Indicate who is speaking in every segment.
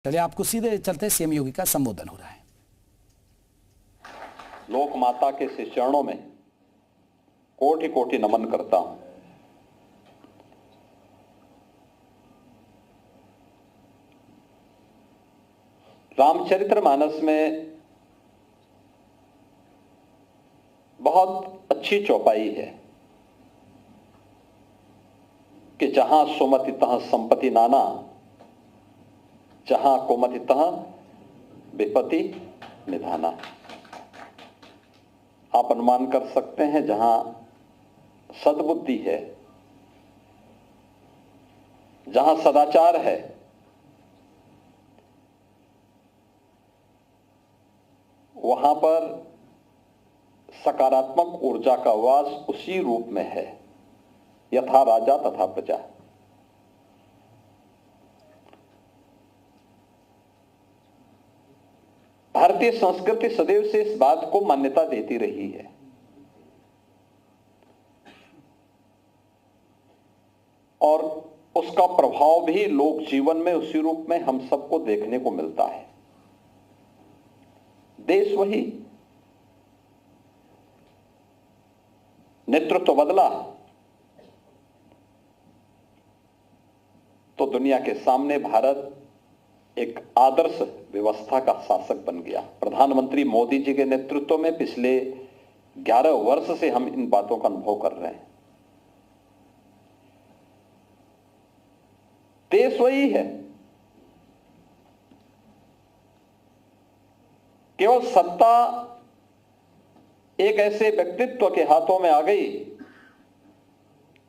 Speaker 1: चलिए आपको सीधे चलते सीएम योगी का संबोधन हो रहा है।
Speaker 2: लोक माता के श्री चरणों में कोटि कोटि नमन करता हूं। रामचरितमानस में बहुत अच्छी चौपाई है कि जहां सुमति तहां संपत्ति नाना, जहां कुमति तहां विपत्ति निधाना। आप अनुमान कर सकते हैं जहां सद्बुद्धि है, जहां सदाचार है, वहां पर सकारात्मक ऊर्जा का वास उसी रूप में है, यथा राजा तथा प्रजा। भारतीय संस्कृति सदैव से इस बात को मान्यता देती रही है और उसका प्रभाव भी लोक जीवन में उसी रूप में हम सबको देखने को मिलता है। देश वही, नेतृत्व बदला तो दुनिया के सामने भारत एक आदर्श व्यवस्था का शासक बन गया। प्रधानमंत्री मोदी जी के नेतृत्व में पिछले 11 वर्ष से हम इन बातों का अनुभव कर रहे हैं। देश वही है, केवल सत्ता एक ऐसे व्यक्तित्व के हाथों में आ गई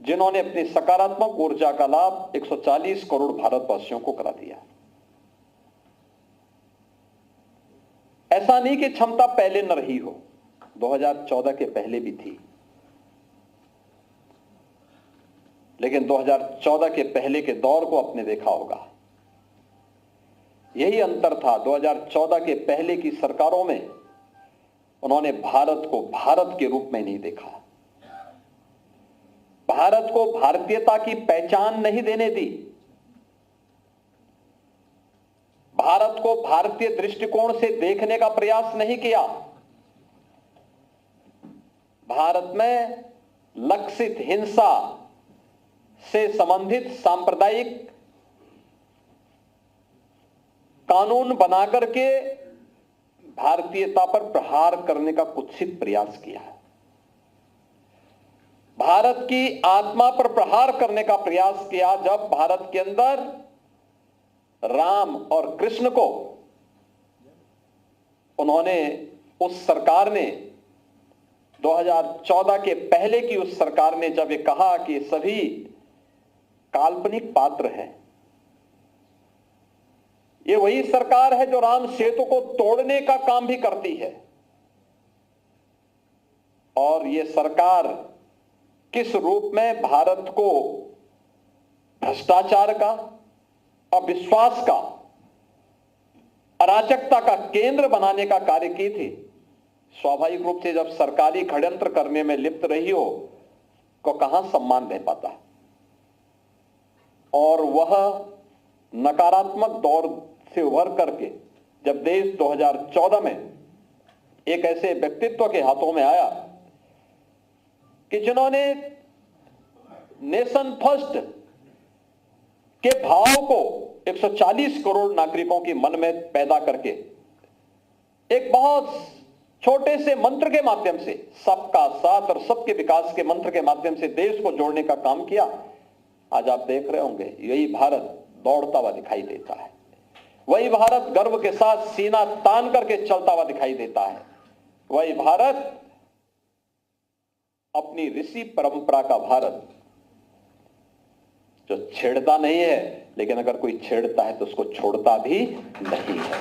Speaker 2: जिन्होंने अपनी सकारात्मक ऊर्जा का लाभ 140 करोड़ भारतवासियों को करा दिया। ऐसा नहीं कि क्षमता पहले न रही हो, 2014 के पहले भी थी, लेकिन 2014 के पहले के दौर को आपने देखा होगा। यही अंतर था, 2014 के पहले की सरकारों में उन्होंने भारत को भारत के रूप में नहीं देखा, भारत को भारतीयता की पहचान नहीं देने दी, भारत को भारतीय दृष्टिकोण से देखने का प्रयास नहीं किया। भारत में लक्षित हिंसा से संबंधित सांप्रदायिक कानून बनाकर के भारतीयता पर प्रहार करने का कुत्सित प्रयास किया। भारत की आत्मा पर प्रहार करने का प्रयास किया जब भारत के अंदर राम और कृष्ण को उन्होंने, उस सरकार ने 2014 के पहले की उस सरकार ने जब ये कहा कि सभी काल्पनिक पात्र हैं, ये वही सरकार है जो राम सेतु को तोड़ने का काम भी करती है। और ये सरकार किस रूप में भारत को भ्रष्टाचार का, अविश्वास का, अराजकता का केंद्र बनाने का कार्य की थी। स्वाभाविक रूप से जब सरकारी षड्यंत्र करने में लिप्त रही हो को कहां सम्मान दे पाता। और वह नकारात्मक दौर से उभर करके जब देश 2014 में एक ऐसे व्यक्तित्व के हाथों में आया कि जिन्होंने नेशन फर्स्ट के भाव को 140 करोड़ नागरिकों के मन में पैदा करके एक बहुत छोटे से मंत्र के माध्यम से, सबका साथ और सबके विकास के मंत्र के माध्यम से देश को जोड़ने का काम किया। आज आप देख रहे होंगे यही भारत दौड़ता हुआ दिखाई देता है, वही भारत गर्व के साथ सीना तान करके चलता हुआ दिखाई देता है, वही भारत अपनी ऋषि परंपरा का भारत जो छेड़ता नहीं है, लेकिन अगर कोई छेड़ता है तो उसको छोड़ता भी नहीं है।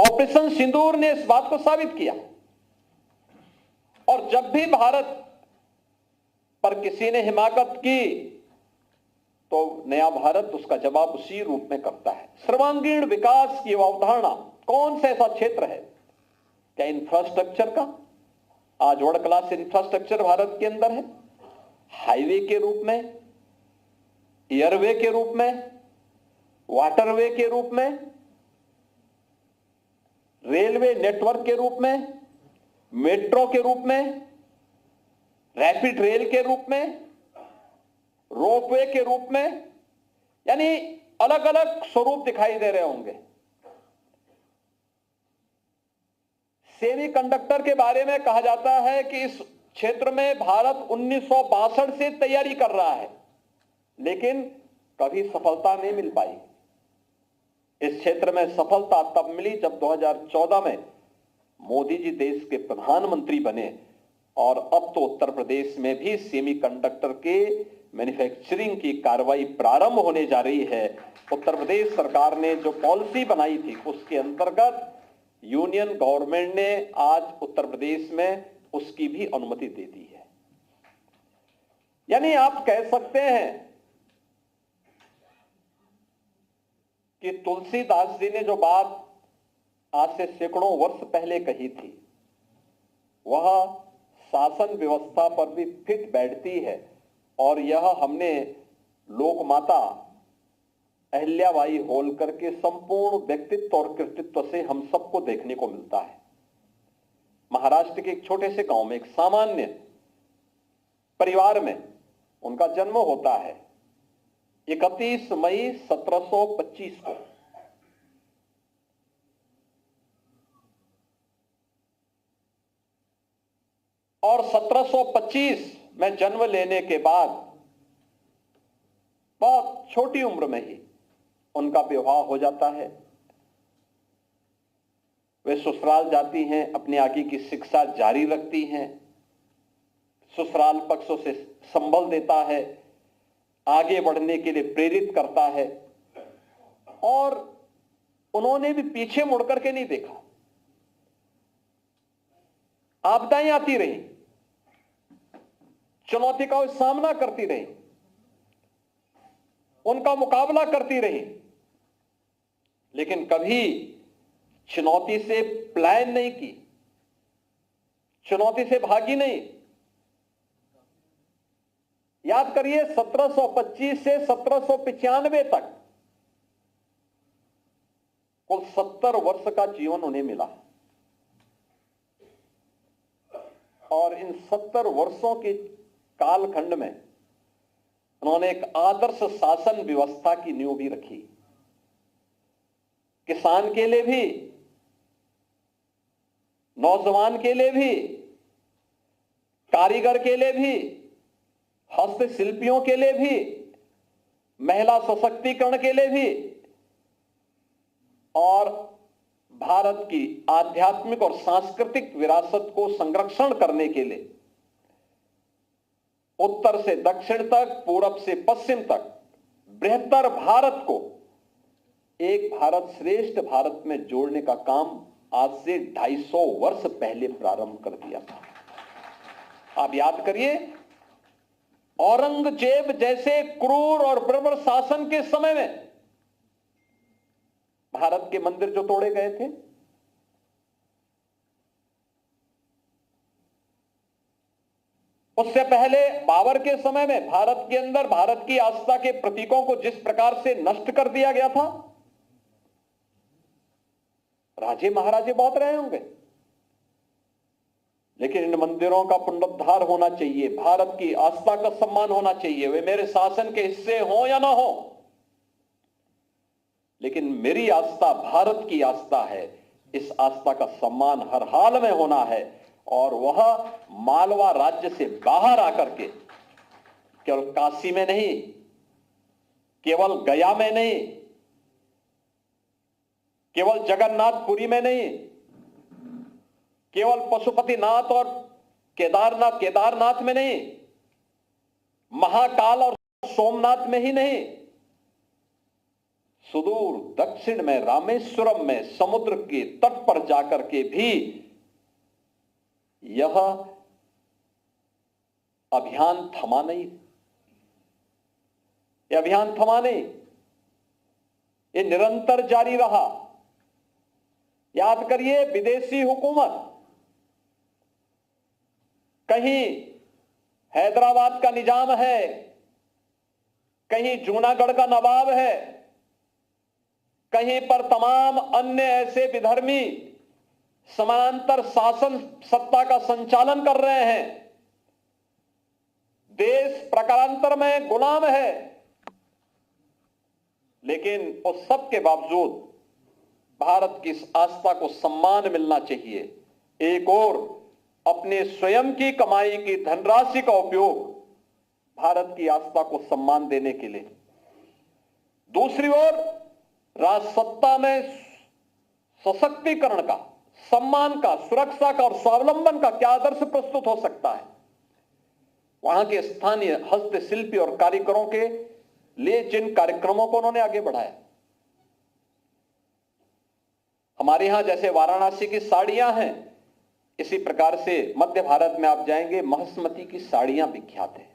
Speaker 2: ऑपरेशन सिंदूर ने इस बात को साबित किया। और जब भी भारत पर किसी ने हिमाकत की तो नया भारत उसका जवाब उसी रूप में करता है। सर्वांगीण विकास की अवधारणा, कौन सा ऐसा क्षेत्र है, क्या इंफ्रास्ट्रक्चर का, आज वर्ल्ड क्लास इंफ्रास्ट्रक्चर भारत के अंदर है, हाईवे के रूप में, एयरवे के रूप में, वाटरवे के रूप में, रेलवे नेटवर्क के रूप में, मेट्रो के रूप में, रैपिड रेल के रूप में, रोपवे के रूप में, यानी अलग अलग स्वरूप दिखाई दे रहे होंगे। सेमीकंडक्टर के बारे में कहा जाता है कि इस क्षेत्र में भारत 1962 से तैयारी कर रहा है, लेकिन कभी सफलता नहीं मिल पाई। इस क्षेत्र में सफलता तब मिली जब 2014 में मोदी जी देश के प्रधानमंत्री बने, और अब तो उत्तर प्रदेश में भी सेमीकंडक्टर के मैन्युफैक्चरिंग की कार्रवाई प्रारंभ होने जा रही है। उत्तर प्रदेश सरकार ने जो पॉलिसी बनाई थी उसके अंतर्गत यूनियन गवर्नमेंट ने आज उत्तर प्रदेश में उसकी भी अनुमति दे दी है। यानी आप कह सकते हैं कि तुलसीदास जी ने जो बात आज से सैकड़ों वर्ष पहले कही थी वह शासन व्यवस्था पर भी फिट बैठती है, और यह हमने लोकमाता अहिल्याबाई होलकर के संपूर्ण व्यक्तित्व और कृतित्व से हम सबको देखने को मिलता है। महाराष्ट्र के एक छोटे से गांव में एक सामान्य परिवार में उनका जन्म होता है 31 मई 1725 को। और 1725 में जन्म लेने के बाद बहुत छोटी उम्र में ही उनका विवाह हो जाता है। वे ससुराल जाती हैं, अपने आगे की शिक्षा जारी रखती हैं। ससुराल पक्षों से संबल देता है, आगे बढ़ने के लिए प्रेरित करता है, और उन्होंने भी पीछे मुड़ करके नहीं देखा। आपदाएं आती रही, चुनौती का सामना करती रही, उनका मुकाबला करती रही, लेकिन कभी चुनौती से पलायन नहीं की, चुनौती से भागी नहीं। याद करिए 1725 से 1795 तक कुल 70 वर्ष का जीवन उन्हें मिला, और इन 70 वर्षों के कालखंड में उन्होंने एक आदर्श शासन व्यवस्था की नींव भी रखी। किसान के लिए भी, नौजवान के लिए भी, कारीगर के लिए भी, हस्तशिल्पियों के लिए भी, महिला सशक्तिकरण के लिए भी, और भारत की आध्यात्मिक और सांस्कृतिक विरासत को संरक्षण करने के लिए उत्तर से दक्षिण तक, पूरब से पश्चिम तक बृहत्तर भारत को एक भारत श्रेष्ठ भारत में जोड़ने का काम आज से 250 वर्ष पहले प्रारंभ कर दिया था। आप याद करिए, औरंगजेब जैसे क्रूर और बर्बर शासन के समय में भारत के मंदिर जो तोड़े गए थे, उससे पहले बाबर के समय में भारत के अंदर भारत की आस्था के प्रतीकों को जिस प्रकार से नष्ट कर दिया गया था, राजे महाराजे बहुत रहे होंगे, लेकिन इन मंदिरों का पुनरुद्धार होना चाहिए, भारत की आस्था का सम्मान होना चाहिए। वे मेरे शासन के हिस्से हो या ना हो, लेकिन मेरी आस्था भारत की आस्था है। इस आस्था का सम्मान हर हाल में होना है, और वह मालवा राज्य से बाहर आकर के केवल काशी में नहीं, केवल गया में नहीं, केवल जगन्नाथपुरी में नहीं, केवल पशुपतिनाथ और केदारनाथ में नहीं, महाकाल और सोमनाथ में ही नहीं, सुदूर दक्षिण में रामेश्वरम में समुद्र के तट पर जाकर के भी यह अभियान थमा नहीं। यह अभियान थमा नहीं, यह निरंतर जारी रहा। याद करिए, विदेशी हुकूमत कहीं हैदराबाद का निजाम है, कहीं जूनागढ़ का नवाब है, कहीं पर तमाम अन्य ऐसे विधर्मी समानांतर शासन सत्ता का संचालन कर रहे हैं। देश प्रकारांतर में गुलाम है, लेकिन उस सब के बावजूद भारत की इस आस्था को सम्मान मिलना चाहिए। एक और अपने स्वयं की कमाई की धनराशि का उपयोग भारत की आस्था को सम्मान देने के लिए, दूसरी ओर राजसत्ता में सशक्तिकरण का, सम्मान का, सुरक्षा का और स्वावलंबन का क्या आदर्श प्रस्तुत हो सकता है। वहां के स्थानीय हस्तशिल्पी और कारीगरों के लिए जिन कार्यक्रमों को उन्होंने आगे बढ़ाया, हमारे यहां जैसे वाराणसी की साड़ियां हैं, इसी प्रकार से मध्य भारत में आप जाएंगे, महेश्मती की साड़ियां विख्यात है।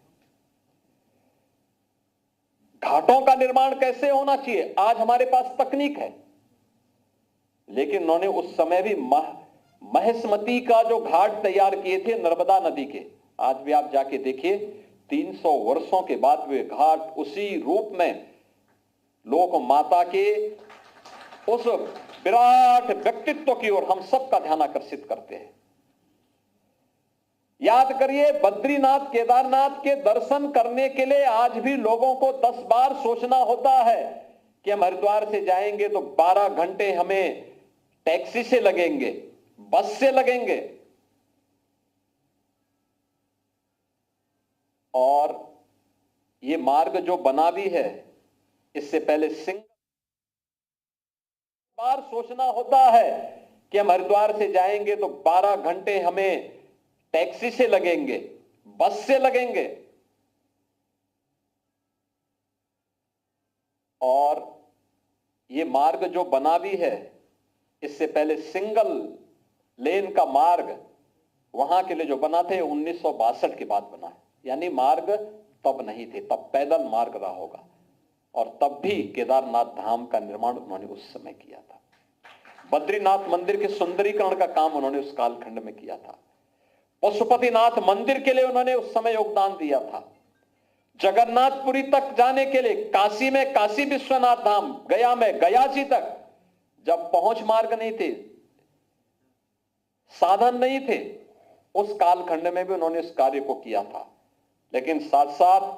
Speaker 2: घाटों का निर्माण कैसे होना चाहिए, आज हमारे पास तकनीक है, लेकिन उन्होंने उस समय भी महेश्मती का जो घाट तैयार किए थे नर्मदा नदी के, आज भी आप जाके देखिए 300 वर्षों के बाद वे घाट उसी रूप में लोक माता के उस विराट व्यक्तित्व की ओर हम सबका ध्यान आकर्षित करते हैं। याद करिए, बद्रीनाथ केदारनाथ के दर्शन करने के लिए आज भी लोगों को 10 बार सोचना होता है कि हम हरिद्वार से जाएंगे तो 12 घंटे हमें टैक्सी से लगेंगे, बस से लगेंगे, और ये मार्ग जो बना भी है, इससे पहले बार सोचना होता है कि हम हरिद्वार से जाएंगे तो 12 घंटे हमें टैक्सी से लगेंगे, बस से लगेंगे, और ये मार्ग जो बना भी है, इससे पहले सिंगल लेन का मार्ग वहां के लिए जो बना थे 1962 के बाद बना है, यानी मार्ग तब नहीं थे, तब पैदल मार्ग रहा होगा, और तब भी केदारनाथ धाम का निर्माण उन्होंने उस समय किया था। बद्रीनाथ मंदिर के सुंदरीकरण का काम उन्होंने उस कालखंड में किया था। पशुपतिनाथ मंदिर के लिए उन्होंने उस समय योगदान दिया था। जगन्नाथपुरी तक जाने के लिए काशी में काशी विश्वनाथ धाम, गया में गया जी तक जब पहुंच मार्ग नहीं थे, साधन नहीं थे, उस कालखंड में भी उन्होंने इस कार्य को किया था। लेकिन साथ साथ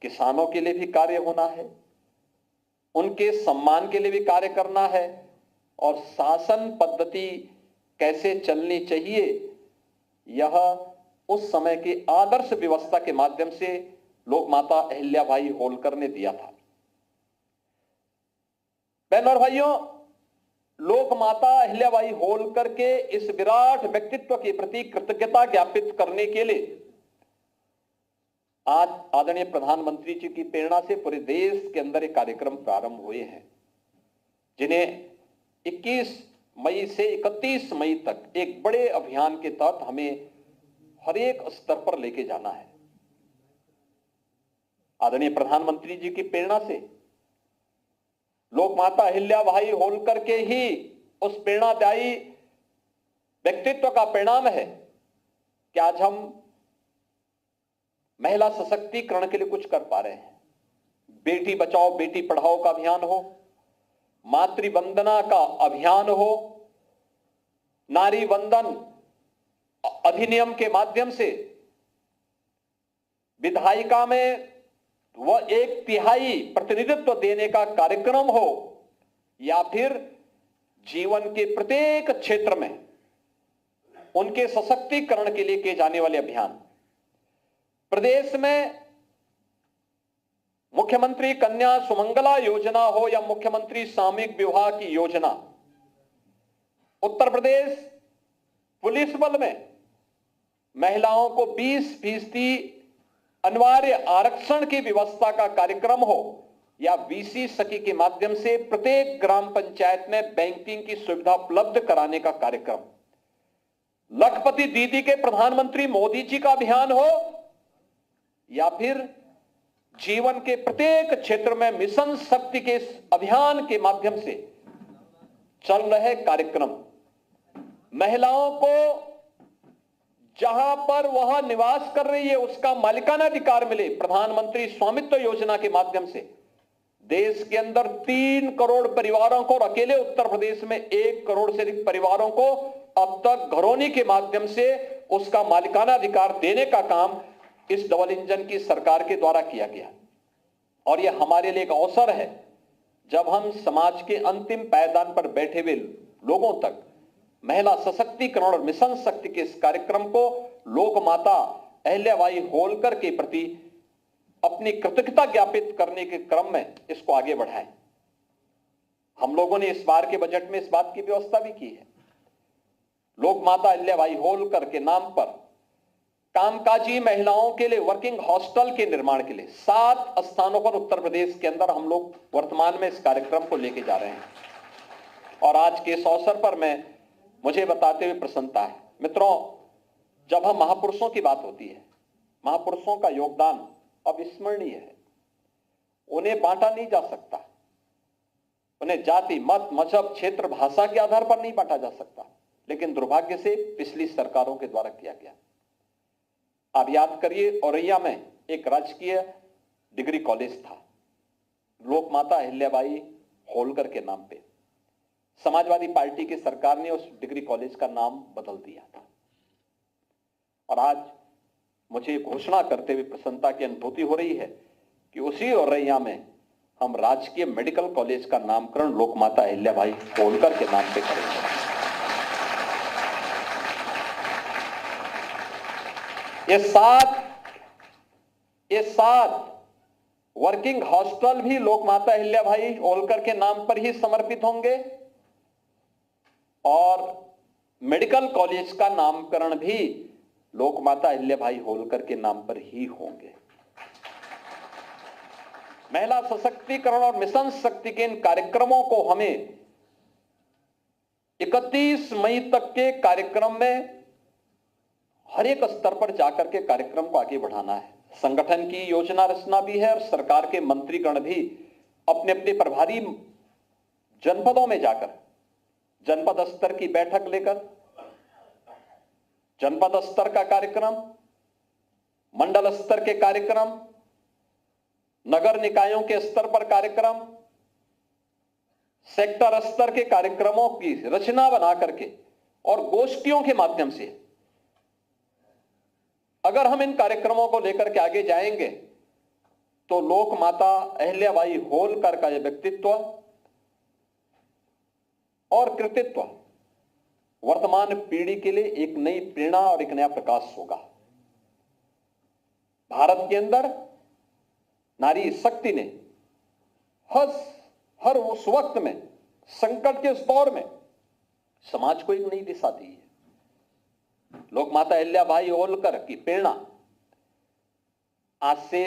Speaker 2: किसानों के लिए भी कार्य होना है, उनके सम्मान के लिए भी कार्य करना है, और शासन पद्धति कैसे चलनी चाहिए, यह उस समय की आदर्श व्यवस्था के माध्यम से लोक माता अहिल्याबाई होलकर ने दिया था। बहनों और भाइयों, लोक माता अहिल्याबाई होलकर के इस विराट व्यक्तित्व के प्रति कृतज्ञता ज्ञापित करने के लिए आज आदरणीय प्रधानमंत्री जी की प्रेरणा से पूरे देश के अंदर एक कार्यक्रम प्रारंभ हुए हैं, जिन्हें 21 मई से 31 मई तक एक बड़े अभियान के तहत हमें हर एक स्तर पर लेके जाना है। आदरणीय प्रधानमंत्री जी की प्रेरणा से, लोक माता अहिल्याबाई होलकर के ही उस प्रेरणादायी व्यक्तित्व का परिणाम है कि आज हम महिला सशक्तिकरण के लिए कुछ कर पा रहे हैं। बेटी बचाओ बेटी पढ़ाओ का अभियान हो, मातृ वंदना का अभियान हो, नारी वंदन अधिनियम के माध्यम से विधायिका में वह 1/3 प्रतिनिधित्व देने का कार्यक्रम हो, या फिर जीवन के प्रत्येक क्षेत्र में उनके सशक्तिकरण के लिए किए जाने वाले अभियान। प्रदेश में मुख्यमंत्री कन्या सुमंगला योजना हो या मुख्यमंत्री सामूहिक विवाह की योजना, उत्तर प्रदेश पुलिस बल में महिलाओं को 20% अनिवार्य आरक्षण की व्यवस्था का कार्यक्रम हो, या बीसी सखी के माध्यम से प्रत्येक ग्राम पंचायत में बैंकिंग की सुविधा उपलब्ध कराने का कार्यक्रम, लखपति दीदी के प्रधानमंत्री मोदी जी का अभियान हो, या फिर जीवन के प्रत्येक क्षेत्र में मिशन शक्ति के इस अभियान के माध्यम से चल रहे कार्यक्रम, महिलाओं को जहां पर वह निवास कर रही है उसका मालिकाना अधिकार मिले, प्रधानमंत्री स्वामित्व योजना के माध्यम से देश के अंदर 3 करोड़ परिवारों को, और अकेले उत्तर प्रदेश में 1 करोड़ से अधिक परिवारों को अब तक घरौनी के माध्यम से उसका मालिकाना अधिकार देने का काम इस डबल इंजन की सरकार के द्वारा किया गया। और यह हमारे लिए एक अवसर है जब हम समाज के अंतिम पायदान पर बैठे हुए लोगों तक महिला सशक्तिकरण और मिशन शक्ति के इस कार्यक्रम को लोक माता अहिल्याबाई होलकर के प्रति अपनी कृतज्ञता ज्ञापित करने के क्रम में इसको आगे बढ़ाएं। हम लोगों ने इस बार के बजट में इस बात की व्यवस्था भी की है। लोक माता अहिल्याबाई होलकर के नाम पर कामकाजी महिलाओं के लिए वर्किंग हॉस्टल के निर्माण के लिए 7 स्थानों पर उत्तर प्रदेश के अंदर हम लोग वर्तमान में इस कार्यक्रम को लेके जा रहे हैं। और आज के इस अवसर पर मुझे बताते हुए प्रसन्नता है। मित्रों, जब हम महापुरुषों की बात होती है, महापुरुषों का योगदान अविस्मरणीय है। उन्हें बांटा नहीं जा सकता, उन्हें जाति, मत, मजहब, क्षेत्र, भाषा के आधार पर नहीं बांटा जा सकता, लेकिन दुर्भाग्य से पिछली सरकारों के द्वारा किया गया। आप याद करिए, औरैया में एक राजकीय डिग्री कॉलेज था, लोक माता अहिल्याबाई होलकर के नाम पे। समाजवादी पार्टी की सरकार ने उस डिग्री कॉलेज का नाम बदल दिया था। और आज मुझे घोषणा करते हुए प्रसन्नता की अनुभूति हो रही है कि उसी औरैया में हम राजकीय मेडिकल कॉलेज का नामकरण लोक माता अहिल्याबाई होलकर के नाम पे करेंगे। ये सात वर्किंग हॉस्टल भी लोक माता अहिल्याबाई होलकर के नाम पर ही समर्पित होंगे और मेडिकल कॉलेज का नामकरण भी लोक माता अहिल्याबाई होलकर के नाम पर ही होंगे। महिला सशक्तिकरण और मिशन शक्ति के इन कार्यक्रमों को हमें 31 मई तक के कार्यक्रम में हर एक स्तर पर जाकर के कार्यक्रम को आगे बढ़ाना है। संगठन की योजना रचना भी है और सरकार के मंत्रीगण भी अपने अपने प्रभारी जनपदों में जाकर जनपद स्तर की बैठक लेकर जनपद स्तर का कार्यक्रम, मंडल स्तर के कार्यक्रम, नगर निकायों के स्तर पर कार्यक्रम, सेक्टर स्तर के कार्यक्रमों की रचना बना करके और गोष्ठियों के माध्यम से अगर हम इन कार्यक्रमों को लेकर के आगे जाएंगे तो लोक माता अहिल्याबाई होलकर का यह व्यक्तित्व और कृतित्व वर्तमान पीढ़ी के लिए एक नई प्रेरणा और एक नया प्रकाश होगा। भारत के अंदर नारी शक्ति ने हर उस वक्त में, संकट के उस दौर में समाज को एक नई दिशा दी है। लोक माता अहिल्याबाई होलकर की प्रेरणा आज से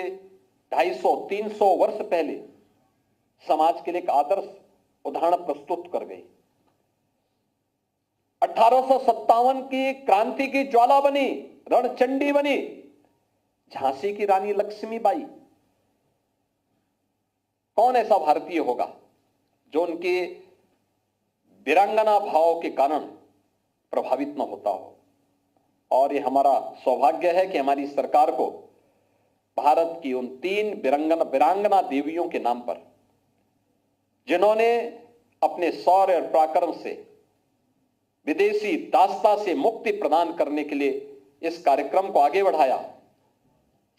Speaker 2: 250-300 वर्ष पहले समाज के लिए एक आदर्श उदाहरण प्रस्तुत कर गई। 1857 की क्रांति की ज्वाला बनी, रणचंडी बनी झांसी की रानी लक्ष्मीबाई। कौन ऐसा भारतीय होगा जो उनके वीरांगना भाव के कारण प्रभावित न होता हो। और ये हमारा सौभाग्य है कि हमारी सरकार को भारत की उन 3 वीरांगना देवियों के नाम पर, जिन्होंने अपने शौर्य और पराक्रम से विदेशी दासता से मुक्ति प्रदान करने के लिए इस कार्यक्रम को आगे बढ़ाया,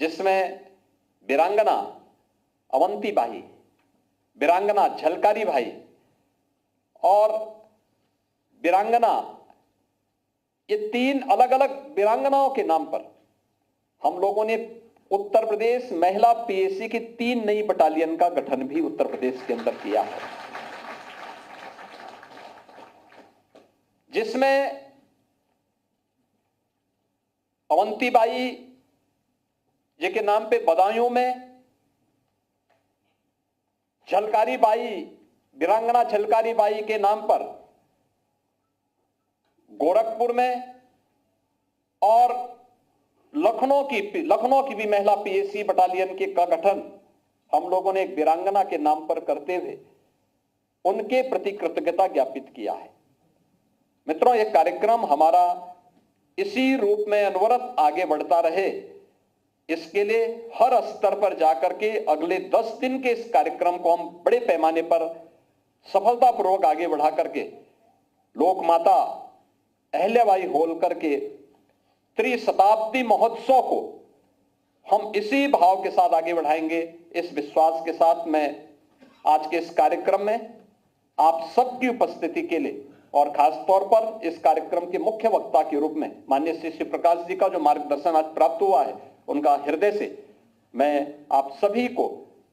Speaker 2: जिसमें वीरांगना अवंती बाई, वीरांगना झलकारी भाई और वीरांगना, ये 3 अलग अलग वीरांगनाओं के नाम पर हम लोगों ने उत्तर प्रदेश महिला पीएसी की 3 नई बटालियन का गठन भी उत्तर प्रदेश के अंदर किया है, जिसमें अवंतीबाई जी के नाम पे बदायूं में, झलकारी बाई, वीरांगना झलकारी बाई के नाम पर गोरखपुर में और लखनऊ की भी महिला पीएसी बटालियन के का गठन हम लोगों ने एक वीरांगना के नाम पर करते हुए उनके प्रति कृतज्ञता ज्ञापित किया है। मित्रों, यह कार्यक्रम हमारा इसी रूप में अनवरत आगे बढ़ता रहे, इसके लिए हर स्तर पर जाकर के अगले 10 दिन के इस कार्यक्रम को हम बड़े पैमाने पर सफलतापूर्वक आगे बढ़ा करके लोक माता अहिल्याबाई होलकर के त्रिशताब्दी महोत्सव को हम इसी भाव के साथ आगे बढ़ाएंगे। इस विश्वास के साथ मैं आज के इस कार्यक्रम में आप सबकी उपस्थिति के लिए और खास तौर पर इस कार्यक्रम के मुख्य वक्ता के रूप में माननीय श्री प्रकाश जी का जो मार्गदर्शन आज प्राप्त हुआ है, उनका हृदय से मैं आप सभी को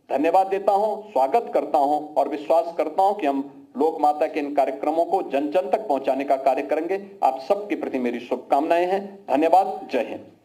Speaker 2: धन्यवाद देता हूं, स्वागत करता हूं और विश्वास करता हूं कि हम लोक माता के इन कार्यक्रमों को जन जन तक पहुंचाने का कार्य करेंगे। आप सबके प्रति मेरी शुभकामनाएं हैं। धन्यवाद। जय हिंद।